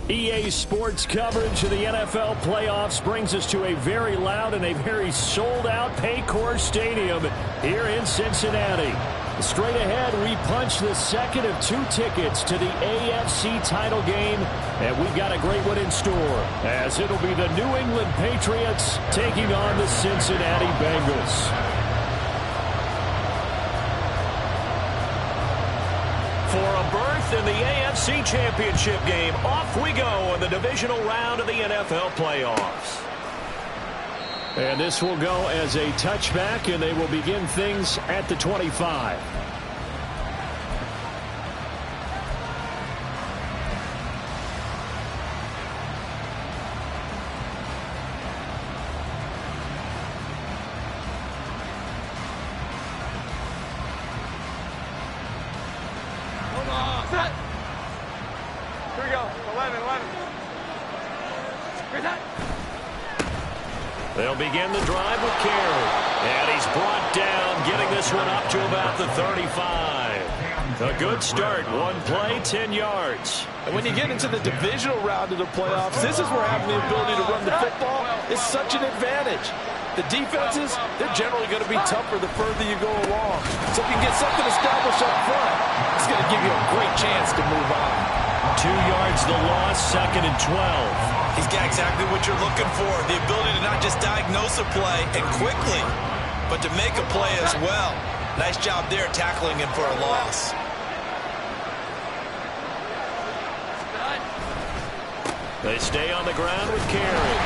EA Sports coverage of the NFL playoffs brings us to a very loud and a very sold-out Paycor Stadium here in Cincinnati. Straight ahead, we punch the second of 2 tickets to the AFC title game, and we've got a great one in store, as it'll be the New England Patriots taking on the Cincinnati Bengals. For a berth in the AFC Championship game, off we go in the divisional round of the NFL playoffs. And this will go as a touchback, and they will begin things at the 25. Here we go. 11. Here's that. They'll begin the drive with Carey. And he's brought down, getting this one up to about the 35. A good start. 1 play, 10 yards. And when you get into the divisional round of the playoffs, this is where having the ability to run the football is such an advantage. The defenses, they're generally going to be tougher the further you go along. So if you can get something established up front, it's going to give you a great chance to move on. 2 yards the loss, 2nd and 12. He's got exactly what you're looking for, the ability to not just diagnose a play and quickly, but to make a play as well. Nice job there tackling him for a loss. They stay on the ground with Carey.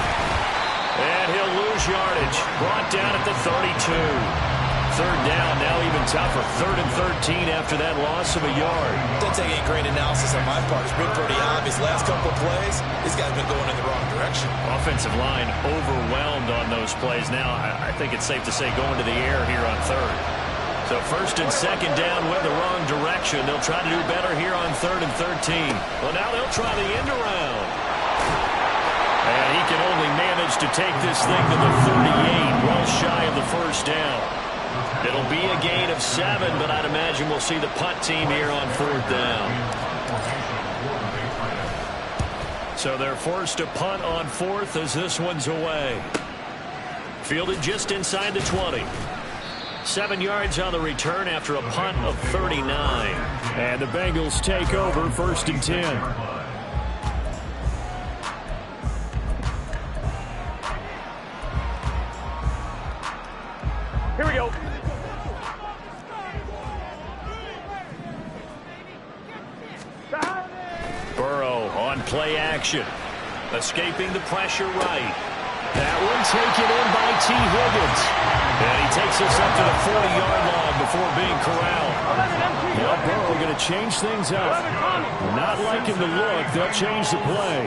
And he'll lose yardage. Brought down at the 32. 3rd down, now even tougher. 3rd and 13 after that loss of a yard. Doesn't take any great analysis on my part. It's been pretty obvious. Last couple of plays, this guy's been going in the wrong direction. Offensive line overwhelmed on those plays. Now, I think it's safe to say going to the air here on 3rd. So 1st and 2nd down went the wrong direction. They'll try to do better here on 3rd and 13. Well, now they'll try the end around. And he can only manage to take this thing to the 38, well shy of the 1st down. It'll be a gain of 7, but I'd imagine we'll see the punt team here on 4th down. So they're forced to punt on 4th as this one's away. Fielded just inside the 20. 7 yards on the return after a punt of 39. And the Bengals take over 1st and 10. Here we go. Burrow on play action. Escaping the pressure right. That one taken in by T. Higgins. And he takes us up to the 40-yard line before being corralled. Now Burrow going to change things up. Not liking the look. They'll change the play.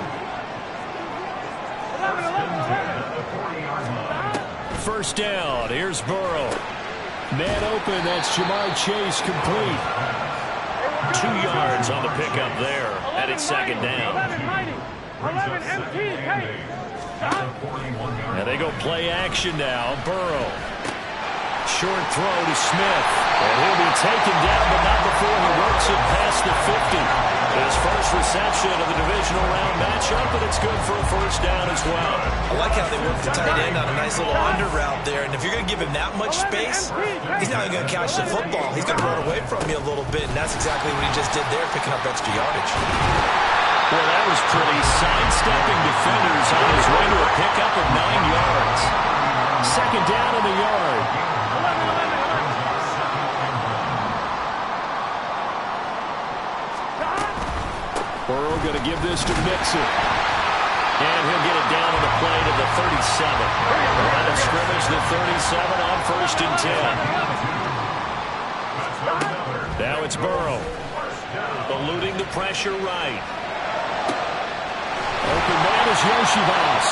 1st down. Here's Burrow. Man open. That's Jamar Chase complete. 2 yards on the pickup there. And it's 2nd down. 11 MT. And they go play action now. Burrow. Short throw to Smith. And he'll be taken down, but not before he works it past the 50. His first reception of the divisional round matchup, and it's good for a 1st down as well. I like how they work the tight end on a nice little under route there. And if you're going to give him that much space, he's not even going to catch the football. He's going to run away from you a little bit, and that's exactly what he just did there, picking up extra yardage. Well, that was pretty. Sidestepping defenders on his way to a pickup of 9 yards. 2nd down in the yard. Burrow going to give this to Mixon. And he'll get it down on the play to the 37. Line of scrimmage, the 37 on 1st and 10. Now it's Burrow. Eluding the pressure right. Open man is Yoshibas.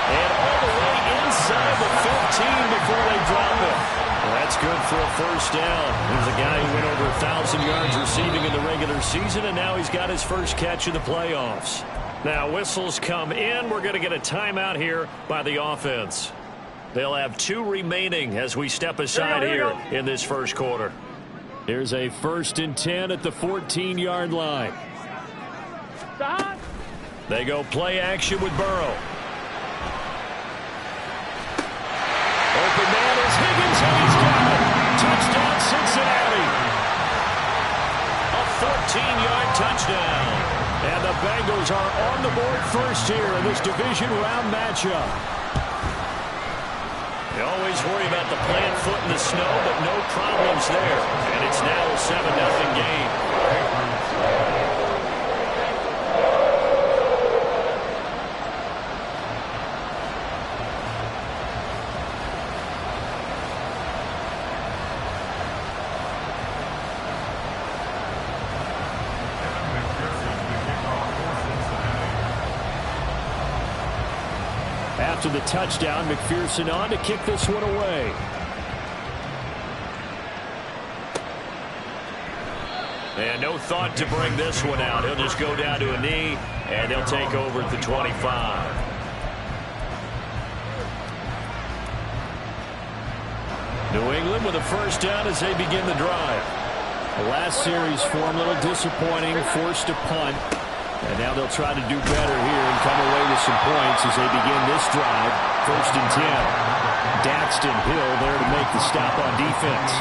And all the way inside the 15 before they drop it. Well, that's good for a 1st down. Here's a guy who went over 1,000 yards receiving in the regular season, and now he's got his first catch in the playoffs. Now whistles come in. We're going to get a timeout here by the offense. They'll have 2 remaining as we step aside here in this 1st quarter. Here's a 1st and 10 at the 14-yard line. They go play action with Burrow. Open man is Higgins, and he's got it. Touchdown, Cincinnati. A 14-yard touchdown. And the Bengals are on the board first here in this division round matchup. You always worry about the plant foot in the snow, but no problems there. And it's now a 7-0 game. After the touchdown, McPherson on to kick this one away. And no thought to bring this one out. He'll just go down to a knee, and they'll take over at the 25. New England with a first down as they begin the drive. The last series form a little disappointing, forced a punt. And now they'll try to do better here and come away with some points as they begin this drive. 1st and 10. Daxton Hill there to make the stop on defense.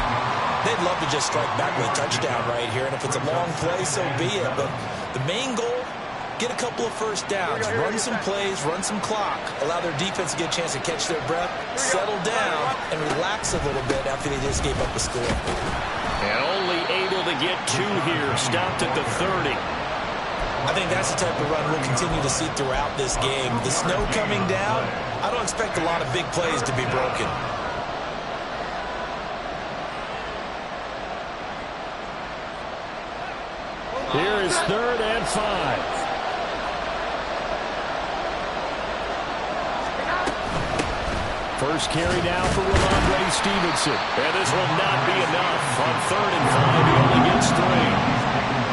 They'd love to just strike back with a touchdown right here, and if it's a long play, so be it. But the main goal, get a couple of first downs, run some plays, run some clock, allow their defense to get a chance to catch their breath, settle down, and relax a little bit after they just gave up a score. And only able to get 2 here, stopped at the 30. I think that's the type of run we'll continue to see throughout this game. The snow coming down, I don't expect a lot of big plays to be broken. Here is 3rd and 5. First carry now for Ramondre Stevenson. And this will not be enough. On 3rd and 5, he only gets 3.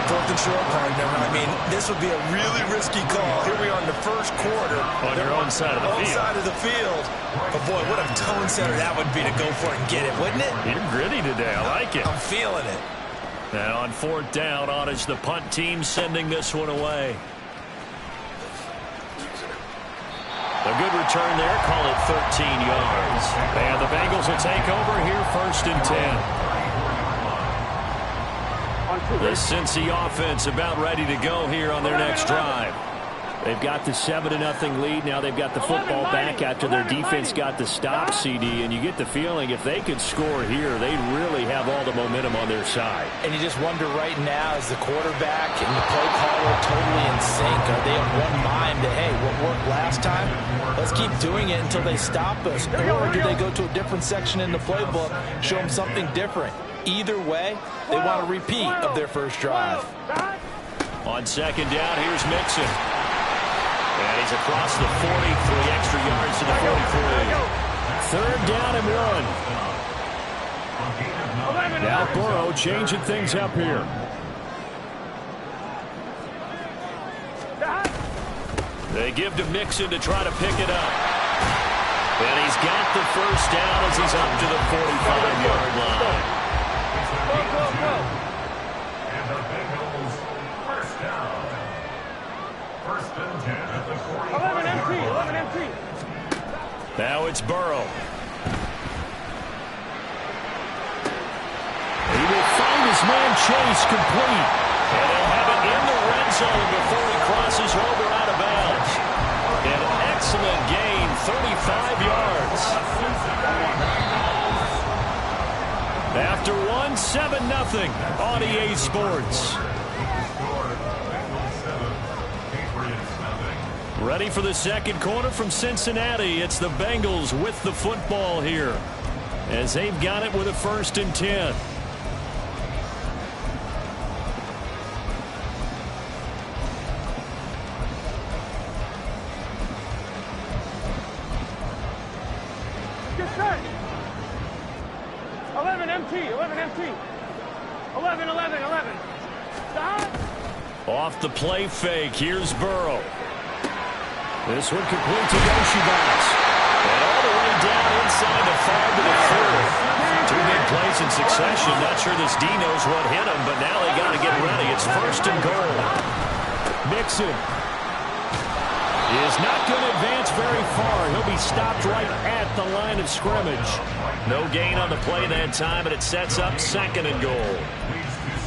4th and short, partner. I mean, this would be a really risky call. Here we are in the first quarter. On your own side of the field. Side of the field. But, boy, what a tone setter that would be to go for it and get it, wouldn't it? You're gritty today. I like it. I'm feeling it. And on 4th down, on is the punt team sending this one away. A good return there. Call it 13 yards. And the Bengals will take over here 1st and 10. The Cincy offense about ready to go here on their next drive. They've got the 7-0 lead. Now they've got the football back after their defense got the stop, CD. And you get the feeling if they could score here, they really have all the momentum on their side. And you just wonder right now, is the quarterback and the play caller totally in sync? Are they of one mind that, hey, what worked last time, let's keep doing it until they stop us? Or do they go to a different section in the playbook, show them something different? Either way, they want a repeat of their first drive. On 2nd down, here's Mixon. And he's across the 40, 3 extra yards to the 43. 3rd down and 1. Now Burrow changing things up here. They give to Mixon to try to pick it up. And he's got the first down as he's up to the 45-yard line. And the Bengals first down. 1st and 10 at the 45. 11 empty. Now it's Burrow. He will find his man Chase complete. And they'll have it in the red zone before he crosses over out of bounds. An excellent gain, 35 yards. After 7-0 on EA Sports. Ready for the 2nd quarter from Cincinnati. It's the Bengals with the football here as they've got it with a 1st and 10. Get set. 11 empty. 11. Stop. Off the play fake. Here's Burrow. This one complete to Yoshibas. And all the way down inside the 5 to the 4. 2 big plays in succession. Not sure this D knows what hit him, but now they got to get ready. It's 1st and goal. Mixon. is not going to advance very far. He'll be stopped right at the line of scrimmage. No gain on the play that time, and it sets up 2nd and goal.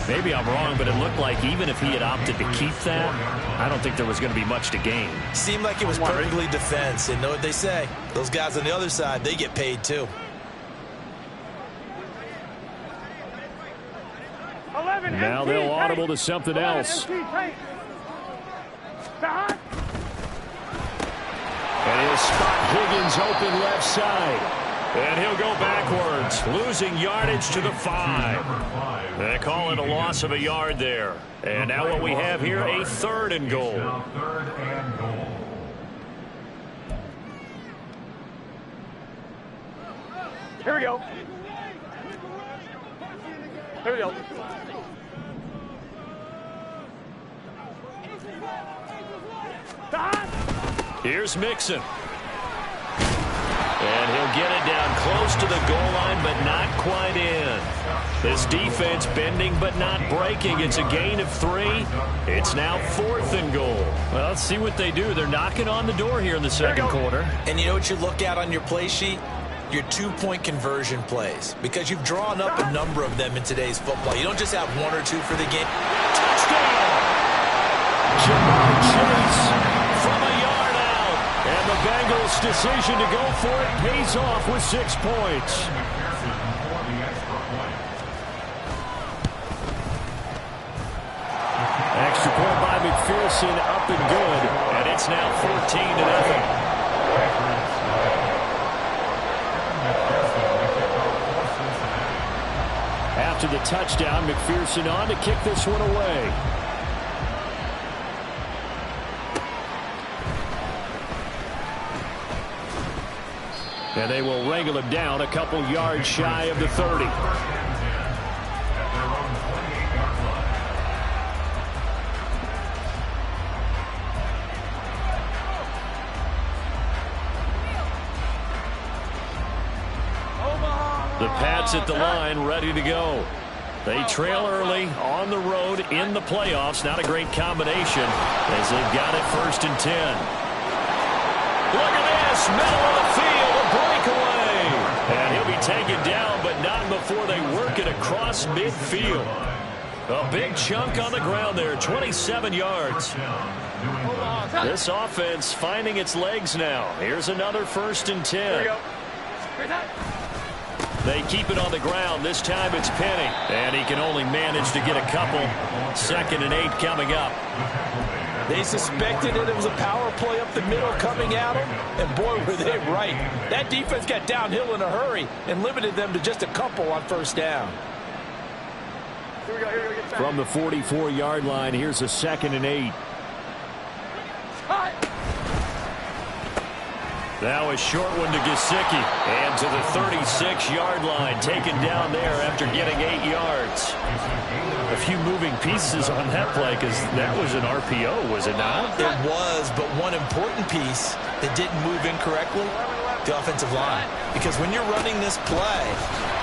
Maybe I'm wrong, but it looked like even if he had opted to keep that, I don't think there was going to be much to gain. Seemed like it was perfectly defense. And know what they say? Those guys on the other side, they get paid too. 11 Now empty, they'll audible take. to something 11 else. empty, take. Behind. And he'll spot Higgins open left side. And he'll go backwards, losing yardage to the 5. They call it a loss of a yard there. And now what we have here, a 3rd and goal. Now 3rd and goal. Here we go. Here we go. Behind. Here's Mixon. And he'll get it down close to the goal line, but not quite in. This defense bending but not breaking. It's a gain of 3. It's now 4th and goal. Well, let's see what they do. They're knocking on the door here in the 2nd quarter. And you know what you look at on your play sheet? Your 2-point conversion plays. Because you've drawn up a number of them in today's football. You don't just have 1 or 2 for the game. Touchdown! Jamar Chase from a yard out. And the Bengals' decision to go for it pays off with 6 points. Extra point by McPherson, up and good. And it's now 14-0. After the touchdown, McPherson on to kick this one away. And they will wrangle him down a couple yards shy of the 30. The Pats at the line, ready to go. They trail early on the road in the playoffs. Not a great combination as they've got it 1st and 10. Look at this, middle of the field, a breakaway. And he'll be taken down, but not before they work it across midfield. A big chunk on the ground there, 27 yards. This offense finding its legs now. Here's another 1st and 10. They keep it on the ground. This time it's Penny. And he can only manage to get a couple. 2nd and 8 coming up. They suspected it was a power play up the middle coming at them. And boy, were they right. That defense got downhill in a hurry and limited them to just a couple on 1st down. Here we go. From the 44-yard line, here's a 2nd and 8. Now a short one to Gesicki. And to the 36-yard line. Taken down there after getting 8 yards. A few moving pieces on that play because that was an RPO, was it not? It was, but one important piece that didn't move incorrectly, the offensive line. Because when you're running this play,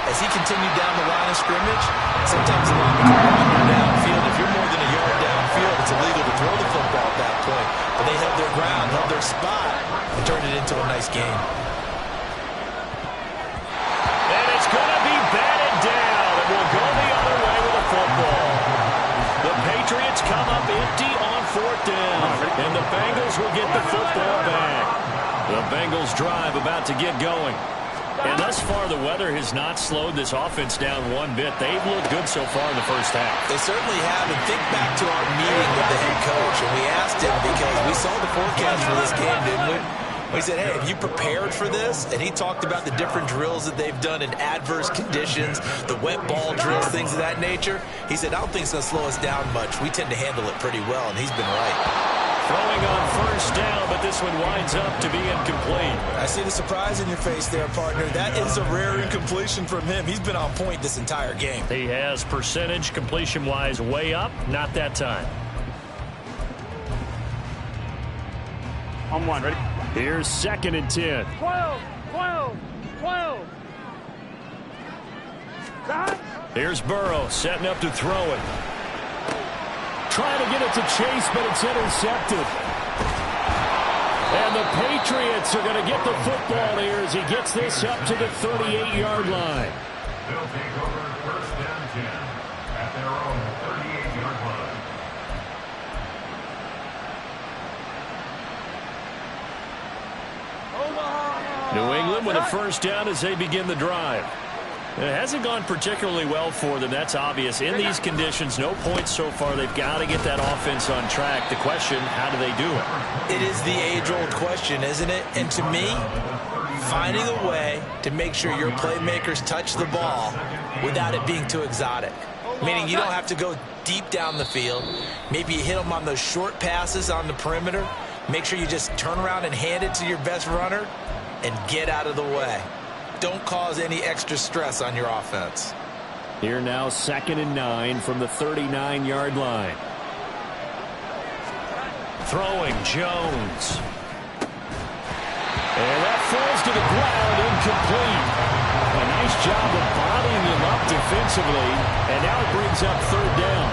as he continued down the line of scrimmage, sometimes the line becomes longer downfield. If you're more than a yard downfield, it's illegal to throw the football at that point. But they held their ground, held their spot, and turned it into a nice game. And it's going to be batted down. It will go the other way with a football. The Patriots come up empty on 4th down. And the Bengals will get the football back. The Bengals drive about to get going. And thus far, the weather has not slowed this offense down one bit. They've looked good so far in the 1st half. They certainly have. And think back to our meeting with the head coach. And we asked him because we saw the forecast for this game, didn't we? We said, hey, have you prepared for this? And he talked about the different drills that they've done in adverse conditions, the wet ball drills, things of that nature. He said, I don't think it's going to slow us down much. We tend to handle it pretty well, and he's been right. Throwing on 1st down, but this one winds up to be incomplete. I see the surprise in your face there, partner. That is a rare incompletion from him. He's been on point this entire game. He has percentage completion-wise way up. Not that time. On 1, ready? Here's 2nd and 10. 12. Here's Burrow setting up to throw it. Trying to get it to Chase, but it's intercepted. And the Patriots are going to get the football here as he gets this up to the 38-yard line. They'll take over first and 10 at their own 38-yard line. New England with a first down as they begin the drive. It hasn't gone particularly well for them. That's obvious. In these conditions, no points so far. They've got to get that offense on track. The question, how do they do it? It is the age-old question, isn't it? And to me, finding a way to make sure your playmakers touch the ball without it being too exotic. Meaning you don't have to go deep down the field. Maybe you hit them on those short passes on the perimeter. Make sure you just turn around and hand it to your best runner and get out of the way. Don't cause any extra stress on your offense. Here now, 2nd and 9 from the 39-yard line. Throwing, Jones. And that falls to the ground, incomplete. A nice job of bodying him up defensively, and now it brings up 3rd down.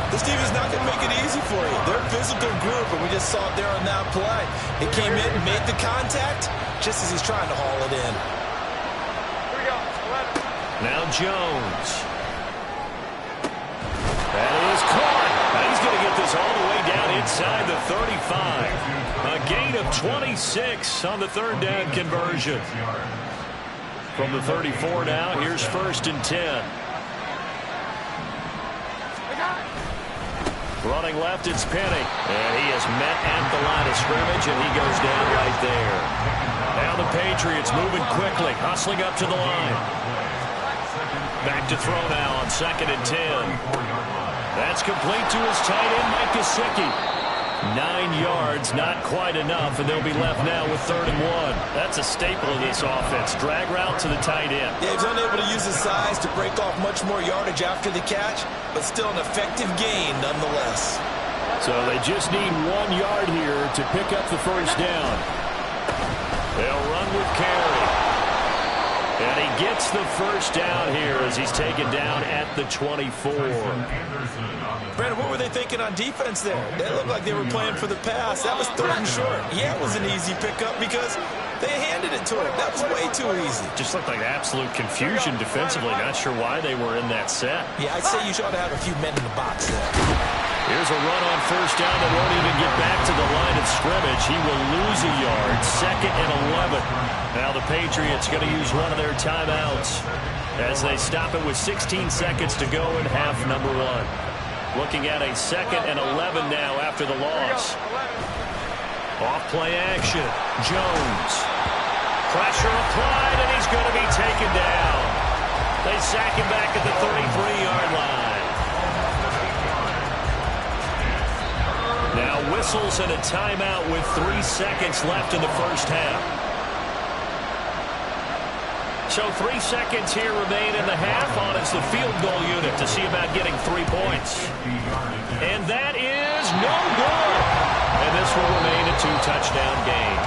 This team is not going to make it easy for you. They're a physical group, and we just saw it there on that play. He came in and made the contact just as he's trying to haul it in. Now Jones. That is caught. He's going to get this all the way down inside the 35. A gain of 26 on the 3rd down conversion. From the 34 now, here's 1st and 10. Running left, it's Penny. And he is met at the line of scrimmage, and he goes down right there. Now the Patriots moving quickly, hustling up to the line. Back to throw now on 2nd and 10. That's complete to his tight end, Mike Gesicki. 9 yards, not quite enough, and they'll be left now with 3rd and 1. That's a staple of this offense. Drag route to the tight end. Yeah, he's unable to use his size to break off much more yardage after the catch, but still an effective gain nonetheless. So they just need 1 yard here to pick up the first down. They'll run with Carey. And he gets the first down here as he's taken down at the 24. Brandon, what were they thinking on defense there? They looked like they were playing for the pass. That was 3rd and short. Yeah, it was an easy pickup because they handed it to him. That was way too easy. Just looked like absolute confusion defensively. Not sure why they were in that set. Yeah, I'd say you should have a few men in the box there. Here's a run on first down that won't even get back to the line of scrimmage. He will lose a yard. 2nd and 11. Now the Patriots going to use one of their timeouts as they stop it with 16 seconds to go in half number 1. Looking at a 2nd and 11 now after the loss. Off play action. Jones. Pressure applied, and he's going to be taken down. They sack him back at the 33-yard line. Now whistles and a timeout with 3 seconds left in the first half. So 3 seconds here remain in the half on as the field goal unit to see about getting 3 points. And that is no good. And this will remain a 2-touchdown game.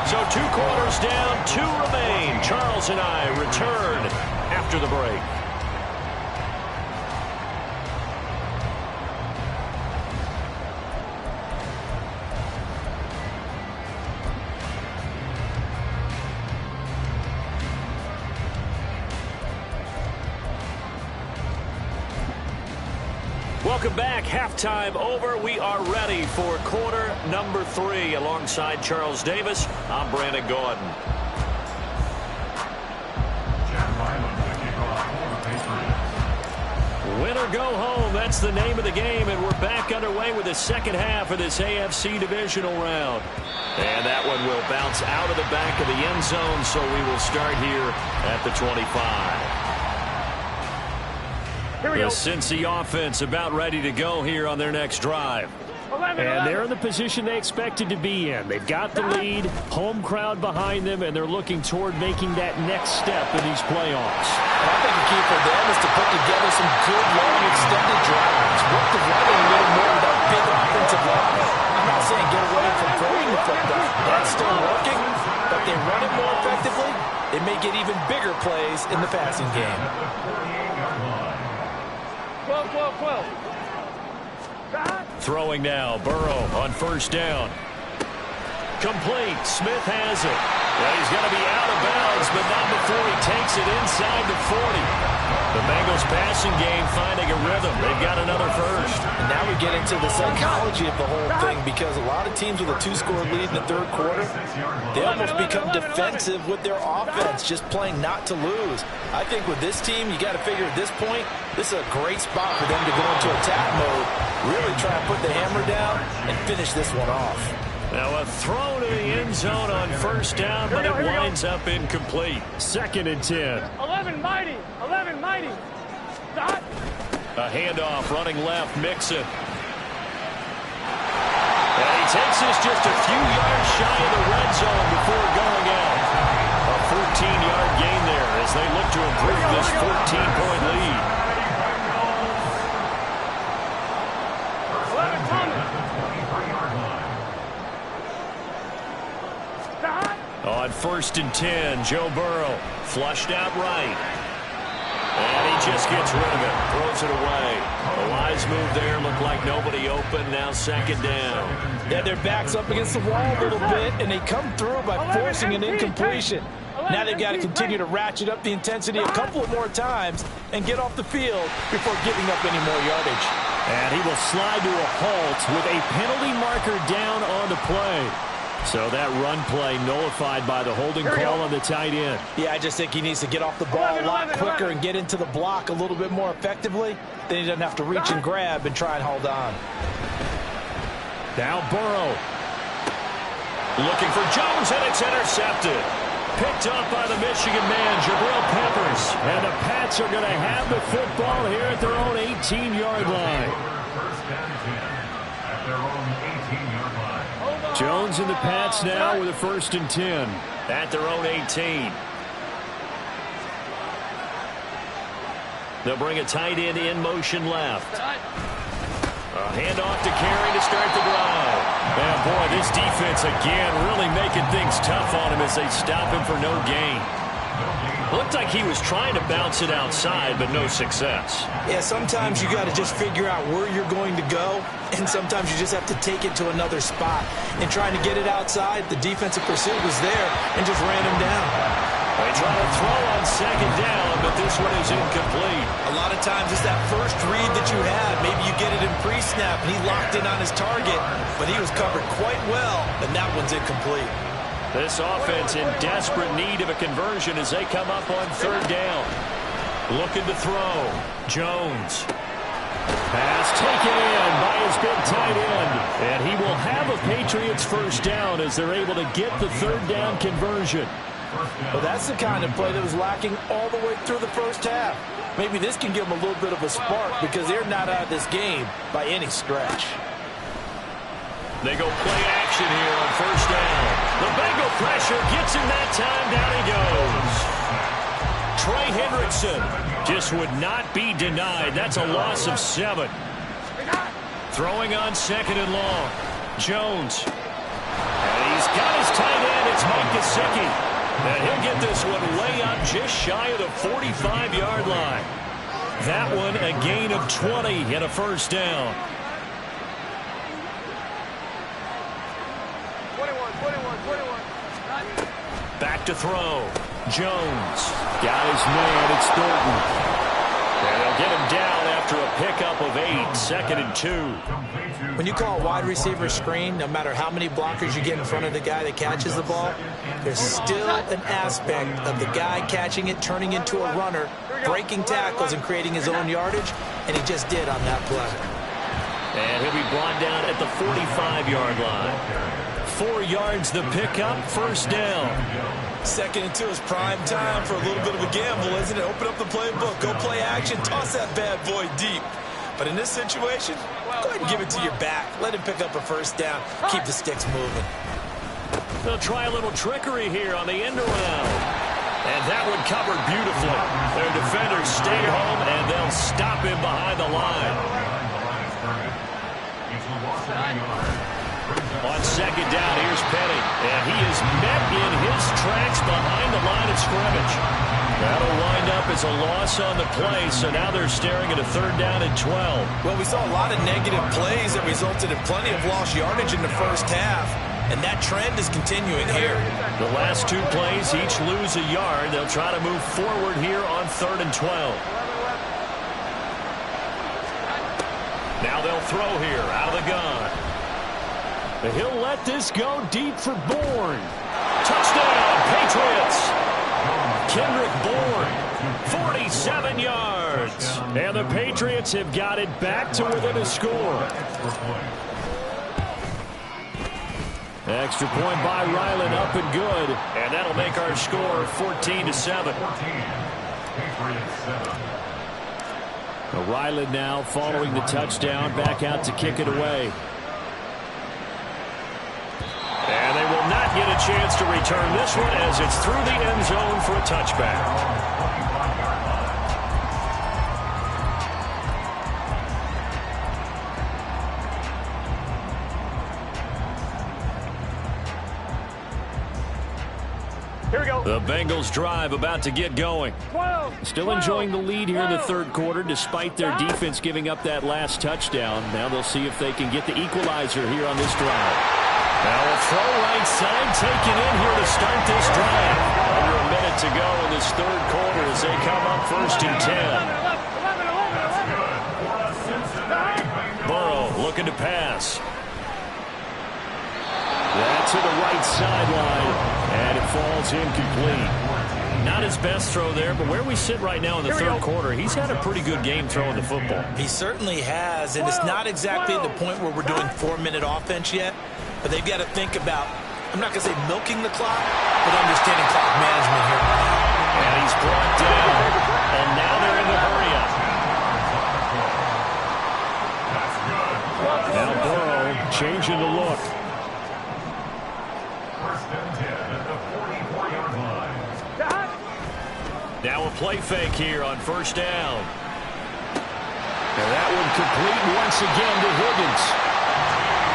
So 2 quarters down, 2 remain. Charles and I return after the break. Welcome back. Halftime over. We are ready for quarter number 3. Alongside Charles Davis, I'm Brandon Gordon. Win or go home. That's the name of the game, and we're back underway with the second half of this AFC divisional round. And that one will bounce out of the back of the end zone, so we will start here at the 25. The Cincy offense about ready to go here on their next drive. And they're in the position they expected to be in. They've got the lead, home crowd behind them, and they're looking toward making that next step in these playoffs. I think the key for them is to put together some good, long, extended drives. Work the running a little more with that big offensive line. I'm not saying get away from throwing the football. That's still working, but they run it more effectively. They may get even bigger plays in the passing game. 12. Throwing now, Burrow on first down. complete. Smith has it. Well, he's going to be out of bounds, but not before he takes it inside the 40. The Bengals passing game finding a rhythm. They've got another first. And now we get into the psychology of the whole thing, because a lot of teams with a 2-score lead in the third quarter, they almost become defensive with their offense, just playing not to lose. I think with this team, you got to figure at this point, this is a great spot for them to go into attack mode, really try and put the hammer down and finish this one off. Now a throw to the end zone on first down, but it winds up incomplete. 2nd and 10. 11 mighty. 11 mighty. Dot. A handoff running left, Mixon. And he takes this just a few yards shy of the red zone before going out. A 14-yard gain there as they look to improve this 14-point lead. On 1st and 10, Joe Burrow flushed out right. And he just gets rid of it, throws it away. A wise move there, looked like nobody open, now 2nd down. Yeah, their back's up against the wall a little bit, and they come through by forcing an incompletion. Now they've got to continue to ratchet up the intensity a couple of more times and get off the field before giving up any more yardage. And he will slide to a halt with a penalty marker down on the play. So that run play nullified by the holding call on the tight end. Yeah, I just think he needs to get off the ball a lot quicker and get into the block a little bit more effectively. Then he doesn't have to reach and grab and try and hold on. Now Burrow. Looking for Jones, and it's intercepted. Picked up by the Michigan man, Jabril Peppers. And the Pats are going to have the football here at their own 18-yard line. First and 10 at their own 18-yard line. Jones and the Pats now with a 1st and 10 at their own 18. They'll bring a tight end in motion left. A handoff to Carey to start the drive. And boy, this defense again really making things tough on him as they stop him for no gain. Looked like he was trying to bounce it outside, but no success. Yeah, sometimes you got to just figure out where you're going to go, and sometimes you just have to take it to another spot. And trying to get it outside, the defensive pursuit was there and just ran him down. They try to throw on 2nd down, but this one is incomplete. A lot of times it's that first read that you had. Maybe you get it in pre-snap, and he locked in on his target, but he was covered quite well, and that one's incomplete. This offense in desperate need of a conversion as they come up on 3rd down. Looking to throw. Jones. Pass taken in by his big tight end. And he will have a Patriots 1st down as they're able to get the 3rd down conversion. Well, that's the kind of play that was lacking all the way through the first half. Maybe this can give them a little bit of a spark because they're not out of this game by any stretch. They go play action here on 1st down. The Bengal pressure gets him that time. Down he goes. Trey Hendrickson just would not be denied. That's a loss of 7. Throwing on 2nd and long. Jones. And he's got his tight end. It's Mike Gesicki. And he'll get this one way up just shy of the 45-yard line. That one a gain of 20 and a 1st down. 21. Back to throw. Jones. Got his man. It's Thornton. And they'll get him down after a pickup of 8. 2nd and 2. When you call a wide receiver screen, no matter how many blockers you get in front of the guy that catches the ball, there's still an aspect of the guy catching it, turning into a runner, breaking tackles and creating his own yardage, and he just did on that play. And he'll be brought down at the 45-yard line. 4 yards the pickup, 1st down. 2nd and 2 is prime time for a little bit of a gamble, isn't it? Open up the playbook, go play action, toss that bad boy deep. But in this situation, go ahead and give it to your back. Let him pick up a 1st down. Keep the sticks moving. They'll try a little trickery here on the end around. And that one covered beautifully. Their defenders stay home, and they'll stop him behind the line. On 2nd down, here's Penny. And he is met in his tracks behind the line of scrimmage. That'll wind up as a loss on the play, so now they're staring at a 3rd down and 12. Well, we saw a lot of negative plays that resulted in plenty of lost yardage in the first half. And that trend is continuing here. The last 2 plays, each lose a yard. They'll try to move forward here on 3rd and 12. Now they'll throw here out of the gun. He'll let this go deep for Bourne. Touchdown, Patriots. Kendrick Bourne, 47 yards. And the Patriots have got it back to within a score. Extra point by Ryland, up and good. And that'll make our score 14-7. Ryland now following the touchdown, back out to kick it away. And they will not get a chance to return this one as it's through the end zone for a touchback. Here we go. The Bengals drive about to get going. 12, Still enjoying the lead here in the 3rd quarter despite their defense giving up that last touchdown. Now they'll see if they can get the equalizer here on this drive. Now a throw right side taken in here to start this drive. Under a minute to go in this 3rd quarter as they come up 1st and 10. Burrow looking to pass. That's to the right sideline, and it falls incomplete. Not his best throw there, but where we sit right now in the 3rd quarter, he's had a pretty good game throwing the football. He certainly has, and it's not exactly at the point where we're doing 4-minute offense yet, but they've got to think about, I'm not going to say milking the clock, but understanding clock management here. And he's brought down, and now they're in the hurry-up. Now Burrow changing the look. Now a play fake here on 1st down. And that one complete once again to Higgins.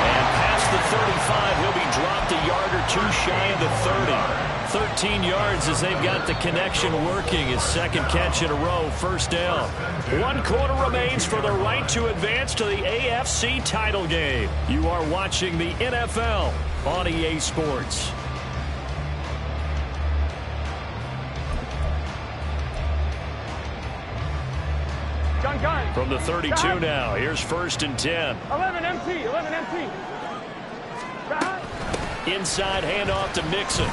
And past the 35, he'll be dropped a yard or 2 shy of the 30. 13 yards as they've got the connection working. His 2nd catch in a row, 1st down. 1 quarter remains for the right to advance to the AFC title game. You are watching the NFL on EA Sports. Gun. From the 32 now, here's 1st and 10. 11 empty. Inside handoff to Mixon.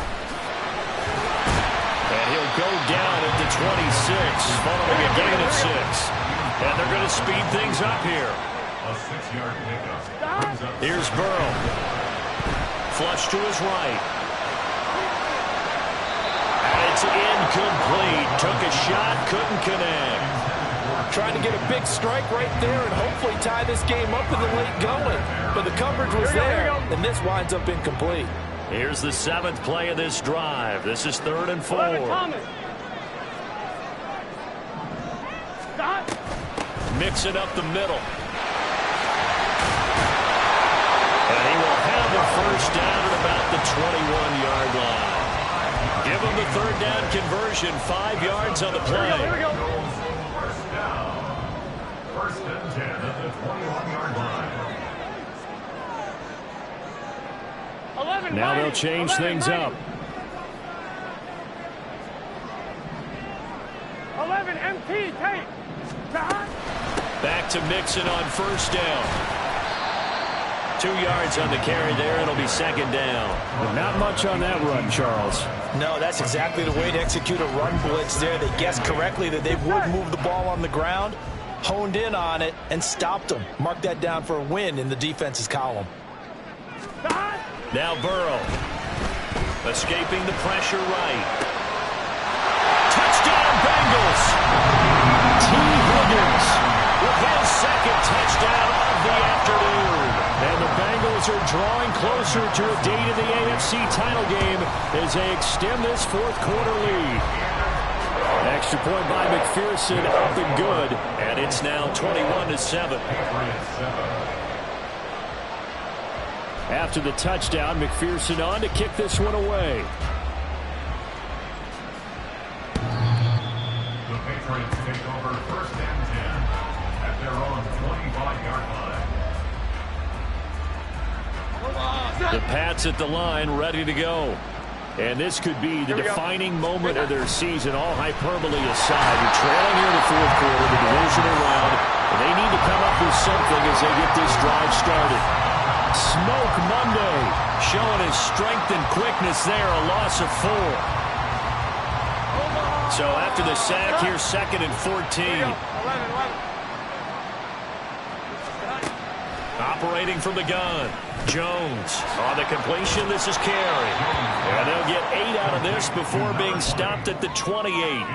And he'll go down at the 26, following a gain of 6. And they're going to speed things up here. A 6-yard pickup. Here's Burrow. Flush to his right. And it's incomplete. Took a shot, couldn't connect. Trying to get a big strike right there and hopefully tie this game up in the late going. But the coverage was there, and this winds up incomplete. Here's the 7th play of this drive. This is 3rd and 4. Mixing up the middle. And he will have a 1st down at about the 21-yard line. Give him the 3rd down conversion, 5 yards on the play. Here we go. 1st and 10 at the 21-yard line. Now they'll change things up. 11 MT, take. Back to Mixon on 1st down. 2 yards on the carry there. It'll be 2nd down. Not much on that run, Charles. No, that's exactly the way to execute a run blitz there. They guessed correctly that they would move the ball on the ground, honed in on it, and stopped them. Mark that down for a win in the defense's column. Now Burrow. Escaping the pressure right. Touchdown Bengals! T. Higgins with his 2nd touchdown of the afternoon. And the Bengals are drawing closer to a date of the AFC title game as they extend this 4th quarter lead. Extra point by McPherson, up and good. And it's now 21-7. After the touchdown, McPherson on to kick this one away. The Patriots take over 1st and 10 at their own 25-yard line. The Pats at the line, ready to go. And this could be the defining moment of their season, all hyperbole aside. You're trailing here in the fourth quarter, the divisional round, and they need to come up with something as they get this drive started. Smoke Monday, showing his strength and quickness there, a loss of 4. So after the sack, here's 2nd and 14. Operating from the gun, Jones on the completion. This is Carey, and they'll get 8 out of this before being stopped at the 28.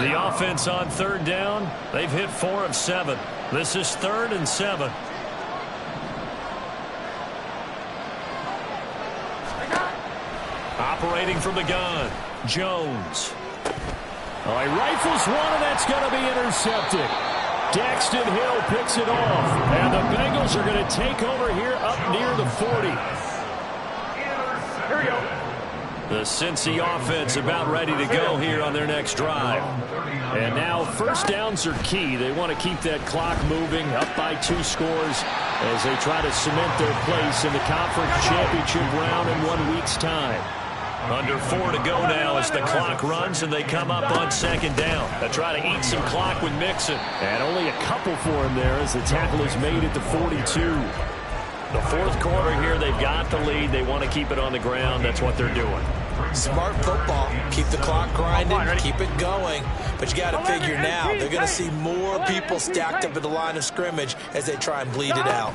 The offense on 3rd down, they've hit 4 of 7. This is 3rd and 7. Operating from the gun, Jones. Oh, he rifles one, and that's going to be intercepted. Daxton Hill picks it off, and the Bengals are going to take over here up near the 40. Here we go. The Cincy offense about ready to go here on their next drive. And now first downs are key. They want to keep that clock moving, up by 2 scores as they try to cement their place in the conference championship round in 1 week's time. Under 4 to go now as the clock runs, and they come up on 2nd down. They try to eat some clock with Mixon. And only a couple for him there as the tackle is made at the 42. The fourth quarter here, they've got the lead. They want to keep it on the ground. That's what they're doing. Smart football. Keep the clock grinding. Keep it going. But you got to figure now, they're going to see more people stacked up at the line of scrimmage as they try and bleed it out.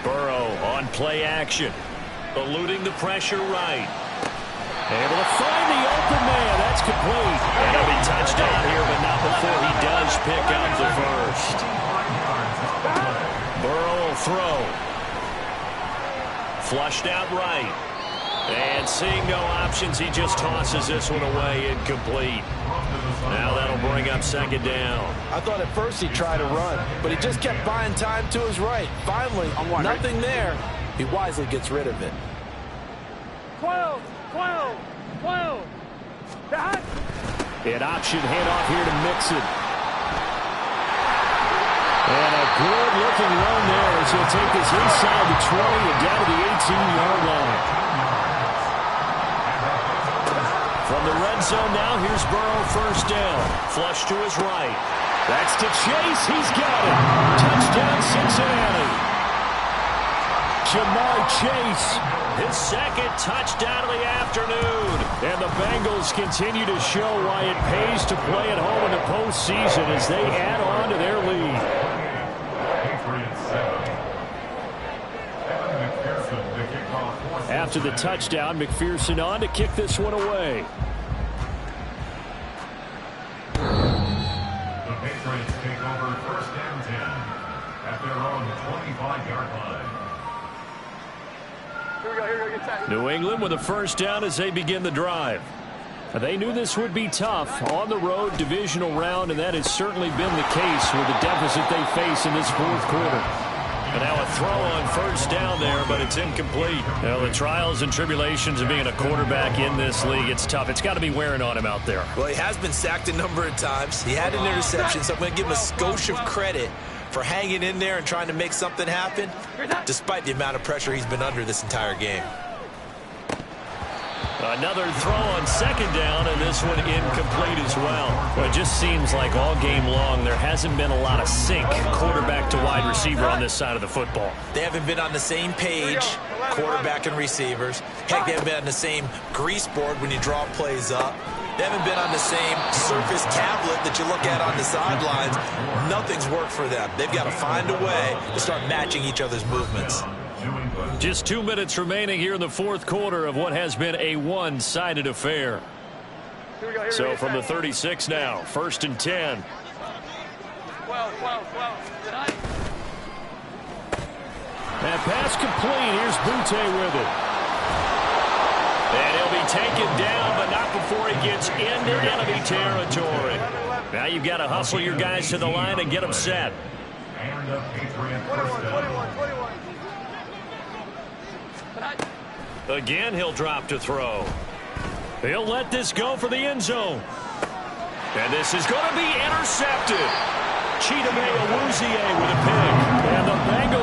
Burrow on play action. Eluding the pressure right. Able to find the open man. That's complete. And he'll be touchdown here, but not before he does pick up the first. Burrow will throw. Flushed out right. And seeing no options, he just tosses this one away, incomplete. Now that'll bring up 2nd down. I thought at first he'd try to run, but he just kept buying time to his right. Finally, nothing there. He wisely gets rid of it. 12, 12, 12. An option handoff here to Mixon. And a good-looking run there as he'll take this inside the 20 and down to the 18-yard line. From the red zone now, here's Burrow, 1st down. Flush to his right. That's to Chase. He's got it. Touchdown, Cincinnati. Jamar Chase, his 2nd touchdown of the afternoon. And the Bengals continue to show why it pays to play at home in the postseason as they add on to their lead. After the touchdown, McPherson on to kick this one away. The Patriots take over 1st and 10 at their own 25-yard line. New England with a 1st down as they begin the drive. They knew this would be tough on the road divisional round, and that has certainly been the case with the deficit they face in this fourth quarter. And now a throw on 1st down there, but it's incomplete. Now the trials and tribulations of being a quarterback in this league, it's tough. It's got to be wearing on him out there. Well, he has been sacked a number of times. He had an interception, so I'm going to give him a skosh of credit for hanging in there and trying to make something happen, despite the amount of pressure he's been under this entire game. Another throw on 2nd down, and this one incomplete as well. Well, it just seems like all game long there hasn't been a lot of sync quarterback to wide receiver on this side of the football. They haven't been on the same page, quarterback and receivers. Heck, they haven't been on the same grease board when you draw plays up. They haven't been on the same Surface tablet that you look at on the sidelines. Nothing's worked for them. They've got to find a way to start matching each other's movements. Just 2 minutes remaining here in the fourth quarter of what has been a one-sided affair. So from the 36 now, 1st and 10. 12. And pass complete. Here's Butte with it. And he'll be taken down, but not before he gets into enemy territory. Now you've got to hustle your guys to the line and get them set. And a Patriot 1st down. 21. Again, he'll drop to throw. He'll let this go for the end zone. And this is going to be intercepted. Chidobe Awuzie with a pick. And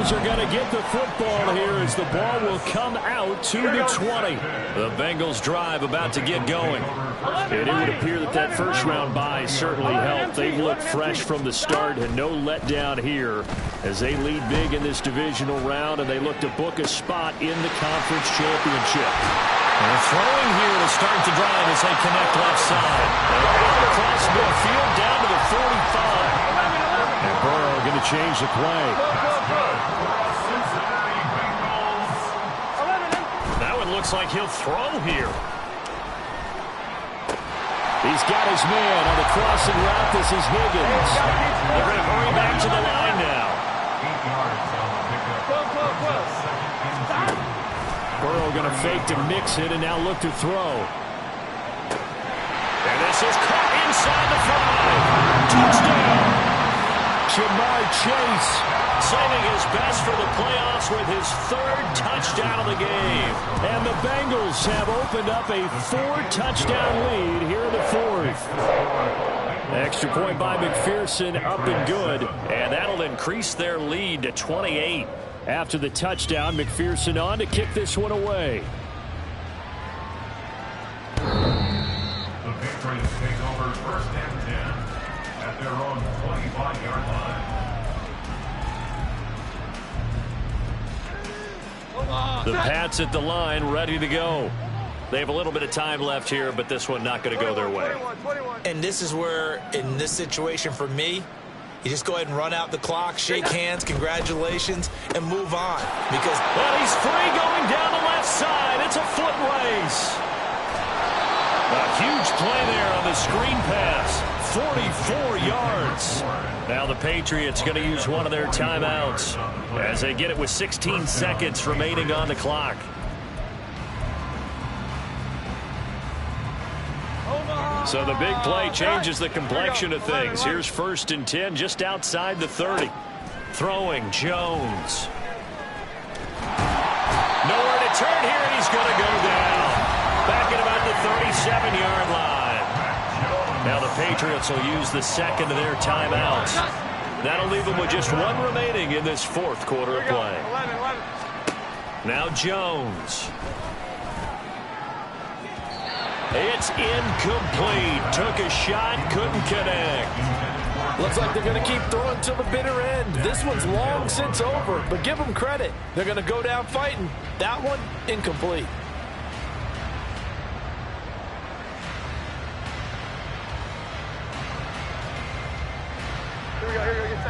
Bengals are going to get the football here as the ball will come out to the 20. The Bengals drive about to get going. And it would appear that that first-round bye certainly helped. They've looked fresh from the start and no letdown here as they lead big in this divisional round, and they look to book a spot in the conference championship. And they're throwing here to start the drive as they connect left side. And across midfield down to the 45. And Burrow going to change the play. That one looks like he'll throw here. He's got his man on the crossing route. This is Higgins. They're going to hurry back to the line now. Burrow going to fake to mix it and now look to throw. And this is caught inside the 5. Touchdown. Jamar Chase saving his best for the playoffs with his 3rd touchdown of the game. And the Bengals have opened up a 4-touchdown lead here in the 4th. Extra point by McPherson, up and good. And that'll increase their lead to 28. After the touchdown, McPherson on to kick this one away. The Patriots take over 1st and 10 at their own 25-yard line. The Pats at the line, ready to go. They have a little bit of time left here, but this one not going to go their way. And this is where, in this situation for me, you just go ahead and run out the clock, shake hands, congratulations, and move on. Because well, he's free going down the left side. It's a foot race. A huge play there on the screen pass. 44 yards. Now the Patriots going to use one of their timeouts as they get it with 16 seconds remaining on the clock. So the big play changes the complexion of things. Here's 1st and 10 just outside the 30. Throwing Jones. Nowhere to turn here, and he's going to go down. Back at about the 37-yard line. Now the Patriots will use the 2nd of their timeouts. That'll leave them with just 1 remaining in this 4th quarter of play. Now Jones. It's incomplete. Took a shot, couldn't connect. Looks like they're going to keep throwing till the bitter end. This one's long since over, but give them credit. They're going to go down fighting. That one, incomplete.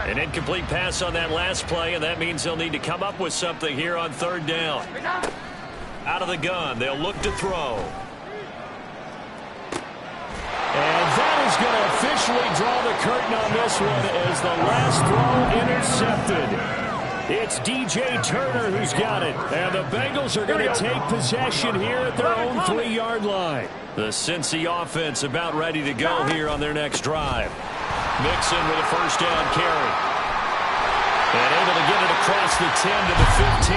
An incomplete pass on that last play, and that means they'll need to come up with something here on 3rd down. Out of the gun, they'll look to throw. And that is going to officially draw the curtain on this one as the last throw intercepted. It's DJ Turner who's got it. And the Bengals are going to take possession here at their own 3-yard line. The Cincy offense about ready to go here on their next drive. Mixon with a 1st down carry. And able to get it across the 10 to the 15.